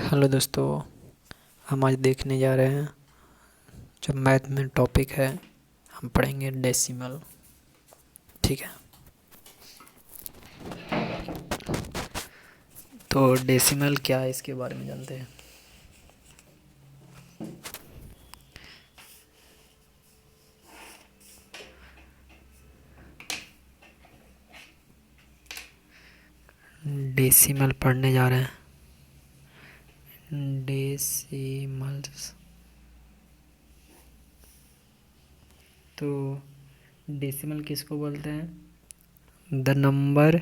Hello दोस्तों। हम आज देखने जा रहे हैं जो मैथ में टॉपिक है। हम पढ़ेंगे डेसिमल। ठीक है, तो डेसिमल क्या है इसके बारे में जानते हैं। डेसिमल पढ़ने जा रहे हैं। डेसिमल्स, तो डेसिमल किसको बोलते हैं? The number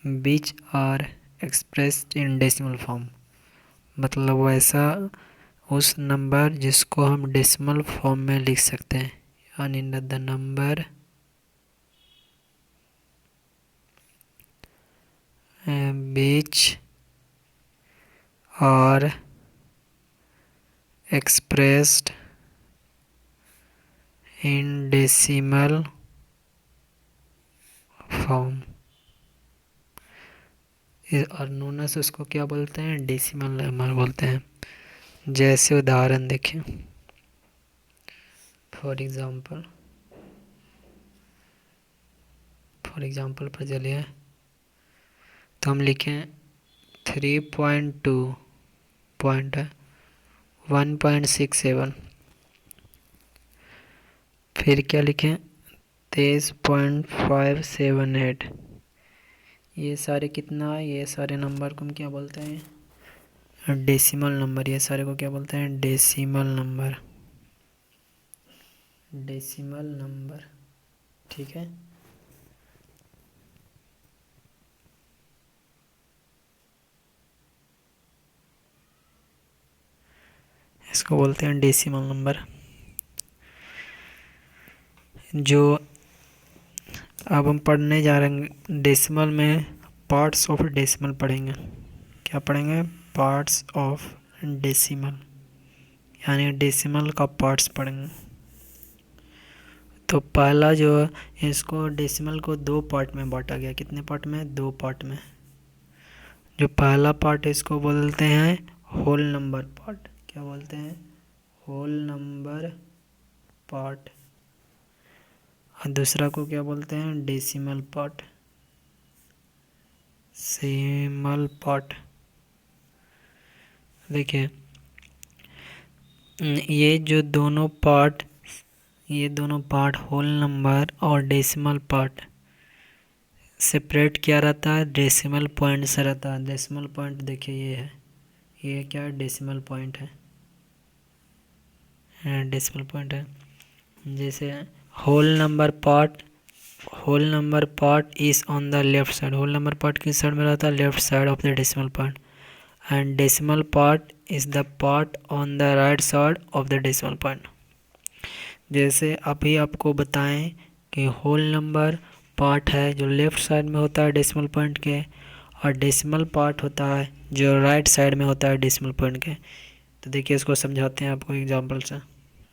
which are expressed in decimal form. मतलब वैसा उस नंबर जिसको हम डेसिमल फॉर्म में लिख सकते हैं, यानी the number which are expressed in decimal form और नोन से उसको क्या बोलते हैं? डेसिमल नंबर बोलते हैं। जैसे उदाहरण देखें, फॉर एग्जाम्पल पर चलिए, तो हम लिखें 3.2 पॉइंट 1.67। फिर क्या लिखें? 23.578। ये सारे कितना है? ये सारे नंबर को हम क्या बोलते हैं? Decimal number. ये सारे को क्या बोलते हैं? Decimal number. डेसिमल नंबर, ठीक है। इसको बोलते हैं डेसिमल नंबर। जो अब हम पढ़ने जा रहे हैं डेसिमल में, पार्ट्स ऑफ डेसिमल पढ़ेंगे। क्या पढ़ेंगे? पार्ट्स ऑफ डेसिमल, यानी डेसिमल का पार्ट्स पढ़ेंगे। तो पहला जो इसको डेसिमल को दो पार्ट में बांटा गया। कितने पार्ट में? दो पार्ट में। जो पहला पार्ट है इसको बोलते हैं होल नंबर पार्ट। क्या बोलते हैं? Whole number part. और दूसरा को क्या बोलते हैं? Decimal part. Decimal part. देखिए, ये दोनों पार्ट होल नंबर और डेसिमल पार्ट सेपरेट क्या रहता है? डेसिमल पॉइंट से रहता है। डेसिमल पॉइंट देखिए, ये है, ये क्या है? डेसिमल पॉइंट है। डेसिमल पॉइंट है। जैसे whole number part is on the left side. Whole number part किस साइड में रहता है? Left side of the decimal point. And decimal part is the part on the right side of the decimal point. जैसे अभी आपको बताएं कि whole number part है जो लेफ्ट साइड में होता है डेसिमल पॉइंट के, और डेसिमल पार्ट होता है जो राइट साइड में होता है डेसिमल पॉइंट के। तो देखिए, इसको समझाते हैं आपको एग्जांपल से।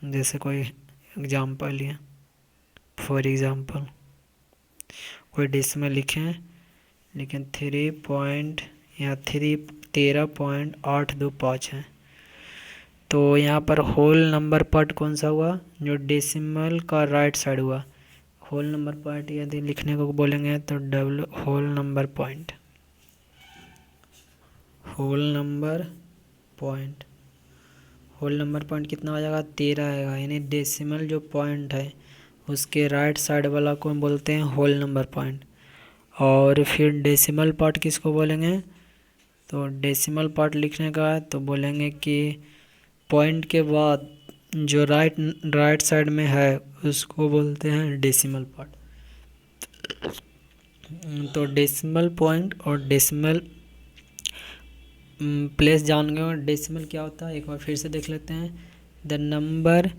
जैसे कोई एग्जांपल लिया, फॉर एग्जांपल कोई डेसिमल लेकिन 13.825 है। तो यहाँ पर होल नंबर पार्ट कौन सा हुआ? जो डेसिमल का राइट साइड हुआ। होल नंबर पॉइंट यदि लिखने को बोलेंगे तो W whole number point. Whole number point कितना हो जाएगा? 13 आएगा। यानी डेसिमल जो पॉइंट है उसके राइट साइड वाला को हम बोलते हैं होल नंबर पॉइंट। और फिर डेसिमल पार्ट किसको बोलेंगे? तो डेसिमल पार्ट लिखने का तो बोलेंगे कि पॉइंट के बाद जो राइट साइड में है उसको बोलते हैं डेसिमल पार्ट। तो डेसिमल पॉइंट और डेसिमल प्लेस जान गए। और डेसिमल क्या होता है एक बार फिर से देख लेते हैं। The number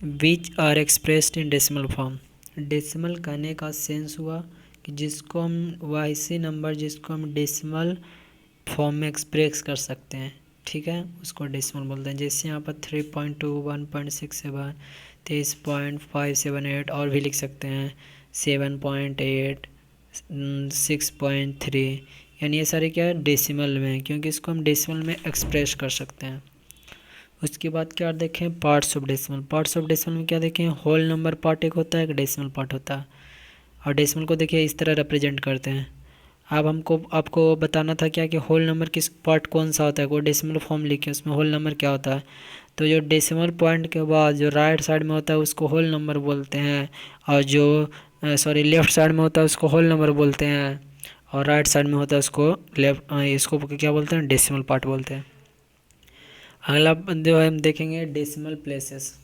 which are expressed in decimal form. Decimal कहने का सेंस हुआ कि जिसको हम वैसे नंबर जिसको हम डेसिमल फॉर्म में एक्सप्रेस कर सकते हैं, ठीक है, उसको डेसिमल बोलते हैं। जैसे यहाँ पर 3.2, 1.67, 23.578 और भी लिख सकते हैं, 7.8, 6.3, यानी ये सारे क्या है, डेसिमल में है, क्योंकि इसको हम डेसिमल में एक्सप्रेस कर सकते हैं। उसके बाद क्या देखें, parts of decimal. Parts of decimal में क्या देखें, होल नंबर पार्ट एक होता है, एक डेसिमल पार्ट होता है, और डेसिमल को देखिए इस तरह रिप्रेजेंट करते हैं। अब आपको बताना था क्या कि होल नंबर किस पार्ट कौन सा होता है, कोई डेसिमल फॉर्म लिखे उसमें होल नंबर क्या होता है। तो जो डेसिमल पॉइंट के बाद जो राइट साइड में होता है उसको होल नंबर बोलते हैं, और जो लेफ़्ट साइड में होता है उसको होल नंबर बोलते हैं, और राइट साइड में होता है उसको इसको क्या बोलते हैं, डेसिमल पार्ट बोलते हैं। अगला जो है हम देखेंगे डेसिमल प्लेसेस।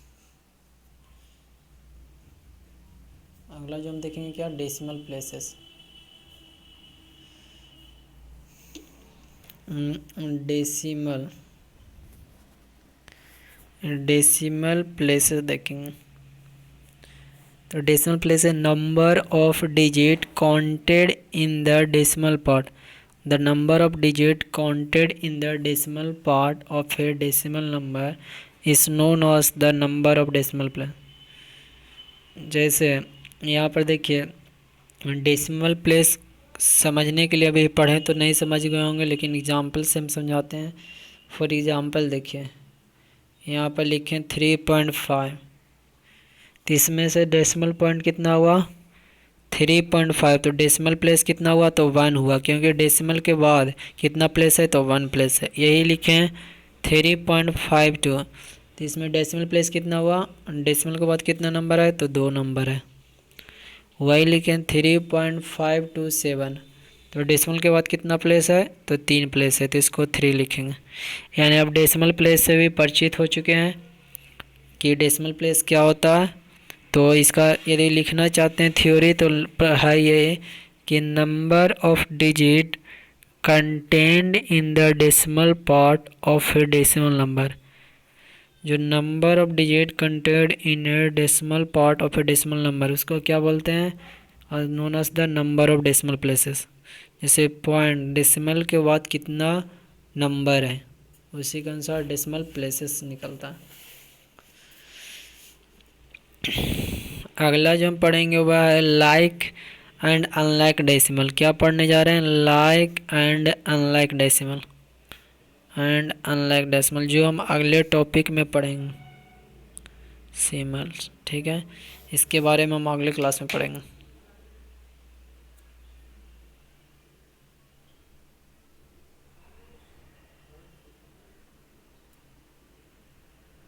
अगला जो हम देखेंगे क्या, डेसिमल प्लेसेस। डेसिमल प्लेसेस देखेंगे। तो डेसिमल प्लेस है number of digit counted in the decimal part. The number of digit counted in the decimal part of a decimal number is known as the number of decimal place. जैसे यहाँ पर देखिए, decimal place समझने के लिए अभी पढ़ें तो नहीं समझ गए होंगे, लेकिन एग्जाम्पल से हम समझाते हैं। फॉर एग्जाम्पल देखिए, यहाँ पर लिखें 3.5, तो इसमें से डेसिमल पॉइंट कितना हुआ, 3.5, तो डेसिमल प्लेस कितना हुआ, तो 1 हुआ, क्योंकि डेसिमल के बाद कितना प्लेस है, तो 1 प्लेस है। यही लिखें 3.52, तो इसमें डेसिमल प्लेस कितना हुआ, डेसिमल के बाद कितना नंबर है, तो 2 नंबर है। वही लिखें 3.527, तो डेसिमल के बाद कितना प्लेस है, तो 3 प्लेस है, तो इसको 3 लिखेंगे। यानी अब डेसिमल प्लेस से भी परिचित हो चुके हैं कि डेसिमल प्लेस क्या होता है। तो इसका यदि लिखना चाहते हैं थ्योरी, तो है ये कि number of digit contained in the decimal part of a decimal number. जो number of digit contained in a decimal part of a decimal number, उसको क्या बोलते हैं, known as the number of decimal places. जैसे point, decimal के बाद कितना number है, उसी के अनुसार डेसिमल प्लेसेस निकलता है। अगला जो हम पढ़ेंगे वह है लाइक एंड अनलाइक डेसिमल। क्या पढ़ने जा रहे हैं, लाइक एंड अनलाइक डेसिमल। जो हम अगले टॉपिक में पढ़ेंगे सिमल्स, ठीक है। इसके बारे में हम अगले क्लास में पढ़ेंगे।